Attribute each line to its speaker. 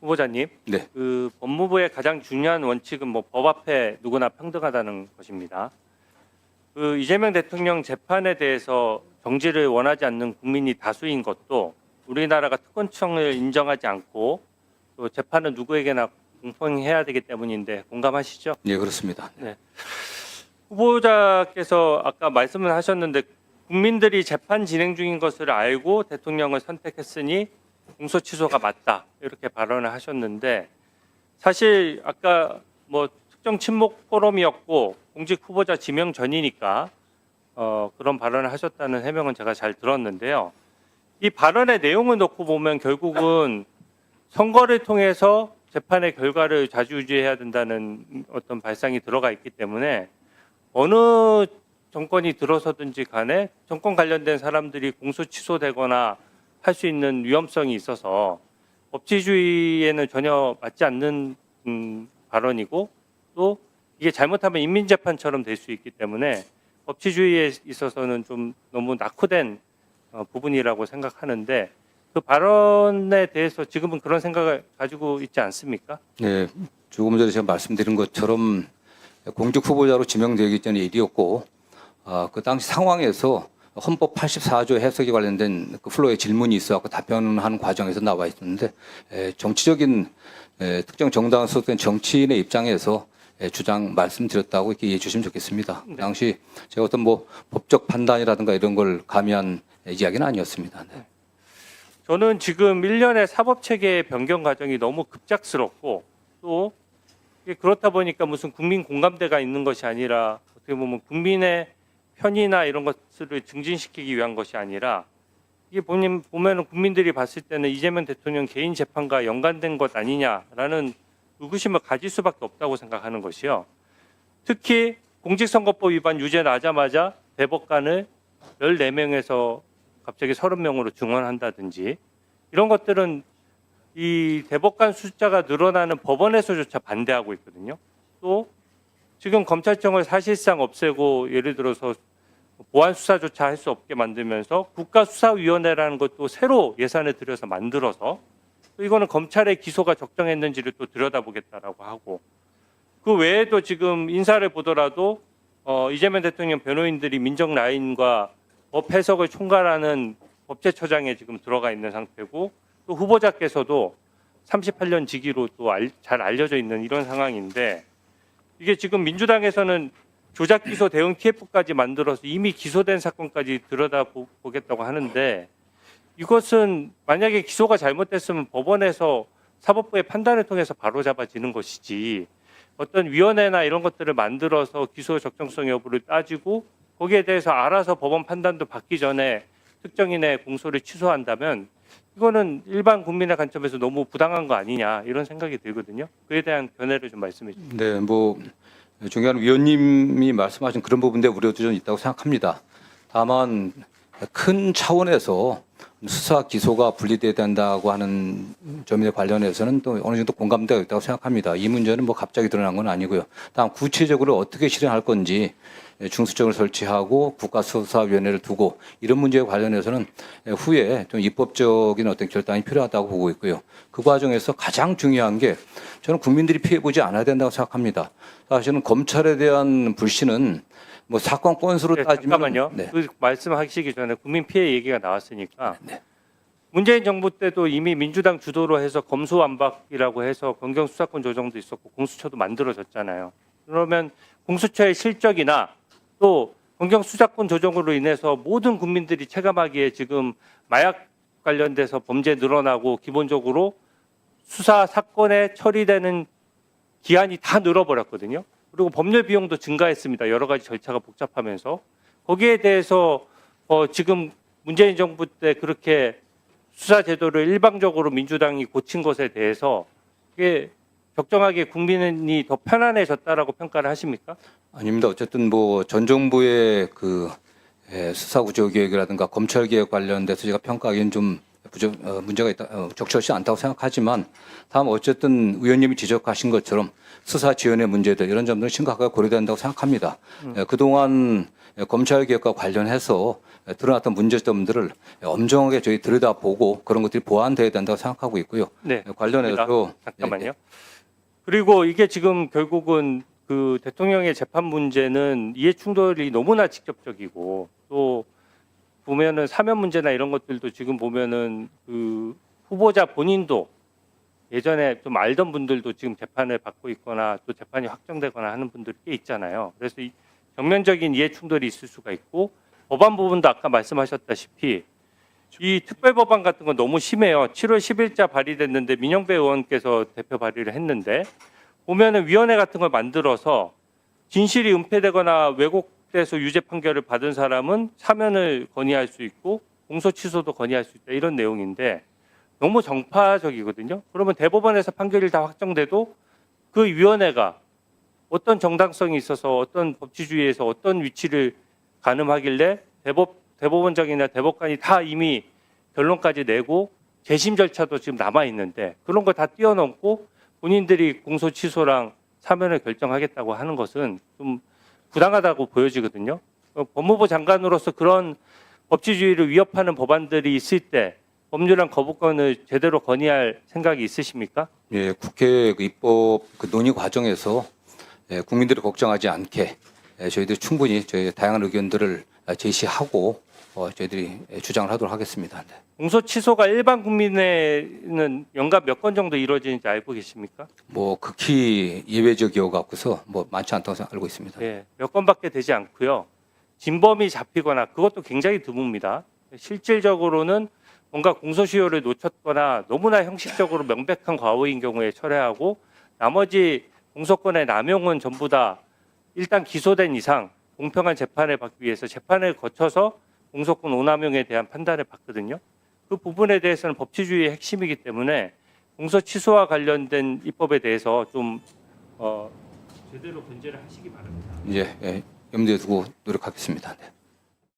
Speaker 1: 후보자님,
Speaker 2: 네.
Speaker 1: 그 법무부의 가장 중요한 원칙은 뭐 법 앞에 누구나 평등하다는 것입니다. 그 이재명 대통령 재판에 대해서 정지를 원하지 않는 국민이 다수인 것도 우리나라가 특권청을 인정하지 않고 또 재판은 누구에게나 공평해야 되기 때문인데 공감하시죠?
Speaker 2: 예, 그렇습니다.
Speaker 1: 네. 후보자께서 아까 말씀을 하셨는데 국민들이 재판 진행 중인 것을 알고 대통령을 선택했으니 공소 취소가 맞다 이렇게 발언을 하셨는데 사실 아까 뭐 특정 친목 포럼이었고 공직 후보자 지명 전이니까 그런 발언을 하셨다는 해명은 제가 잘 들었는데요. 이 발언의 내용을 놓고 보면 결국은 선거를 통해서 재판의 결과를 좌지우지해야 된다는 어떤 발상이 들어가 있기 때문에 어느 정권이 들어서든지 간에 정권 관련된 사람들이 공소 취소되거나 할 수 있는 위험성이 있어서 법치주의에는 전혀 맞지 않는 발언이고 또 이게 잘못하면 인민재판처럼 될 수 있기 때문에 법치주의에 있어서는 좀 너무 낙후된 부분이라고 생각하는데 그 발언에 대해서 지금은 그런 생각을 가지고 있지 않습니까?
Speaker 2: 예, 조금 전에 제가 말씀드린 것처럼 공직 후보자로 지명되기 전에 일이었고, 그 당시 상황에서 헌법 84조 해석에 관련된 그 플로의 질문이 있어서 답변하는 과정에서 나와 있었는데, 정치적인 특정 정당에 소속된 정치인의 입장에서 주장 말씀드렸다고 이렇게 이해해 주시면 좋겠습니다. 그 당시 제가 어떤 뭐 법적 판단이라든가 이런 걸 가미한 이야기는 아니었습니다. 네.
Speaker 1: 저는 지금 1년의 사법체계 변경 과정이 너무 급작스럽고 또 이게 그렇다 보니까 무슨 국민 공감대가 있는 것이 아니라 어떻게 보면 국민의 편의나 이런 것들을 증진시키기 위한 것이 아니라 이게 보면은 국민들이 봤을 때는 이재명 대통령 개인 재판과 연관된 것 아니냐라는 의구심을 가질 수밖에 없다고 생각하는 것이요. 특히 공직선거법 위반 유죄 나자마자 대법관을 14명에서 갑자기 30명으로 증원한다든지 이런 것들은 이 대법관 숫자가 늘어나는 법원에서조차 반대하고 있거든요. 또 지금 검찰청을 사실상 없애고 예를 들어서 보안 수사조차 할 수 없게 만들면서 국가수사위원회라는 것도 새로 예산을 들여서 만들어서 또 이거는 검찰의 기소가 적정했는지를 또 들여다보겠다라고 하고 그 외에도 지금 인사를 보더라도 이재명 대통령 변호인들이 민정 라인과 법 해석을 총괄하는 법제처장에 지금 들어가 있는 상태고 또 후보자께서도 38년 직위로 또 잘 알려져 있는 이런 상황인데 이게 지금 민주당에서는 조작 기소 대응 TF까지 만들어서 이미 기소된 사건까지 들여다보겠다고 하는데 이것은 만약에 기소가 잘못됐으면 법원에서 사법부의 판단을 통해서 바로잡아지는 것이지 어떤 위원회나 이런 것들을 만들어서 기소 적정성 여부를 따지고 거기에 대해서 알아서 법원 판단도 받기 전에 특정인의 공소를 취소한다면 이거는 일반 국민의 관점에서 너무 부당한 거 아니냐 이런 생각이 들거든요. 그에 대한 견해를 좀 말씀해 주세요.
Speaker 2: 네, 뭐 존경하는 위원님이 말씀하신 그런 부분에 우려도 좀 있다고 생각합니다. 다만 큰 차원에서 수사 기소가 분리돼야 된다고 하는 점에 관련해서는 또 어느 정도 공감대가 있다고 생각합니다. 이 문제는 뭐 갑자기 드러난 건 아니고요. 다만 구체적으로 어떻게 실행할 건지 중수청을 설치하고 국가수사위원회를 두고 이런 문제에 관련해서는 후에 좀 입법적인 어떤 결단이 필요하다고 보고 있고요. 그 과정에서 가장 중요한 게 저는 국민들이 피해보지 않아야 된다고 생각합니다. 사실은 검찰에 대한 불신은 뭐 사건 건수로 따지면
Speaker 1: 잠깐만요.
Speaker 2: 네.
Speaker 1: 그 말씀하시기 전에 국민 피해 얘기가 나왔으니까
Speaker 2: 네.
Speaker 1: 문재인 정부 때도 이미 민주당 주도로 해서 검수완박이라고 해서 검경 수사권 조정도 있었고 공수처도 만들어졌잖아요. 그러면 공수처의 실적이나 또 검경 수사권 조정으로 인해서 모든 국민들이 체감하기에 지금 마약 관련돼서 범죄 늘어나고 기본적으로 수사 사건에 처리되는 기한이 다 늘어버렸거든요. 그리고 법률 비용도 증가했습니다. 여러 가지 절차가 복잡하면서 거기에 대해서 지금 문재인 정부 때 그렇게 수사 제도를 일방적으로 민주당이 고친 것에 대해서 이게 적정하게 국민이 더 편안해졌다라고 평가를 하십니까?
Speaker 2: 아닙니다. 어쨌든 뭐 전 정부의 그 수사구조 개혁이라든가 검찰 개혁 관련돼서 제가 평가하기는 좀 문제가 있다, 적절치 않다고 생각하지만 다만 어쨌든 의원님이 지적하신 것처럼 수사 지연의 문제들 이런 점들은 심각하게 고려된다고 생각합니다. 그동안 검찰개혁과 관련해서 드러났던 문제점들을 엄정하게 저희 들여다보고 그런 것들이 보완돼야 된다고 생각하고 있고요.
Speaker 1: 네.
Speaker 2: 관련해서
Speaker 1: 잠깐만요. 그리고 이게 지금 결국은 그 대통령의 재판 문제는 이해 충돌이 너무나 직접적이고 또 보면은 사면 문제나 이런 것들도 지금 보면은 그 후보자 본인도 예전에 좀 알던 분들도 지금 재판을 받고 있거나 또 재판이 확정되거나 하는 분들이 꽤 있잖아요. 그래서 이 정면적인 이해 충돌이 있을 수가 있고 법안 부분도 아까 말씀하셨다시피 이 특별법안 같은 건 너무 심해요. 7월 10일자 발의됐는데 민영배 의원께서 대표 발의를 했는데 보면은 위원회 같은 걸 만들어서 진실이 은폐되거나 왜곡돼서 유죄 판결을 받은 사람은 사면을 건의할 수 있고 공소 취소도 건의할 수 있다 이런 내용인데 너무 정파적이거든요. 그러면 대법원에서 판결이 다 확정돼도 그 위원회가 어떤 정당성이 있어서 어떤 법치주의에서 어떤 위치를 가늠하길래 대법원장이나 대법관이 다 이미 결론까지 내고 재심 절차도 지금 남아 있는데 그런 거 다 뛰어넘고 본인들이 공소 취소랑 사면을 결정하겠다고 하는 것은 좀 부당하다고 보여지거든요. 법무부 장관으로서 그런 법치주의를 위협하는 법안들이 있을 때 법률안 거부권을 제대로 건의할 생각이 있으십니까?
Speaker 2: 예, 국회 그 입법 그 논의 과정에서 국민들이 걱정하지 않게 저희들이 충분히 저희 다양한 의견들을 제시하고 저희들이 주장을 하도록 하겠습니다. 네.
Speaker 1: 공소 취소가 일반 국민에는 연간 몇 건 정도 이루어지는지 알고 계십니까?
Speaker 2: 뭐 극히 예외적이어 갖고서 뭐 많지 않다고 알고 있습니다.
Speaker 1: 네, 몇 건밖에 되지 않고요. 진범이 잡히거나 그것도 굉장히 드뭅니다. 실질적으로는 뭔가 공소시효를 놓쳤거나 너무나 형식적으로 명백한 과오인 경우에 철회하고 나머지 공소권의 남용은 전부 다 일단 기소된 이상 공평한 재판을 받기 위해서 재판을 거쳐서 공소권 오남용에 대한 판단을 받거든요. 그 부분에 대해서는 법치주의의 핵심이기 때문에 공소 취소와 관련된 입법에 대해서 좀 제대로 견제를 하시기 바랍니다.
Speaker 2: 이제 염두에 두고 노력하겠습니다. 네.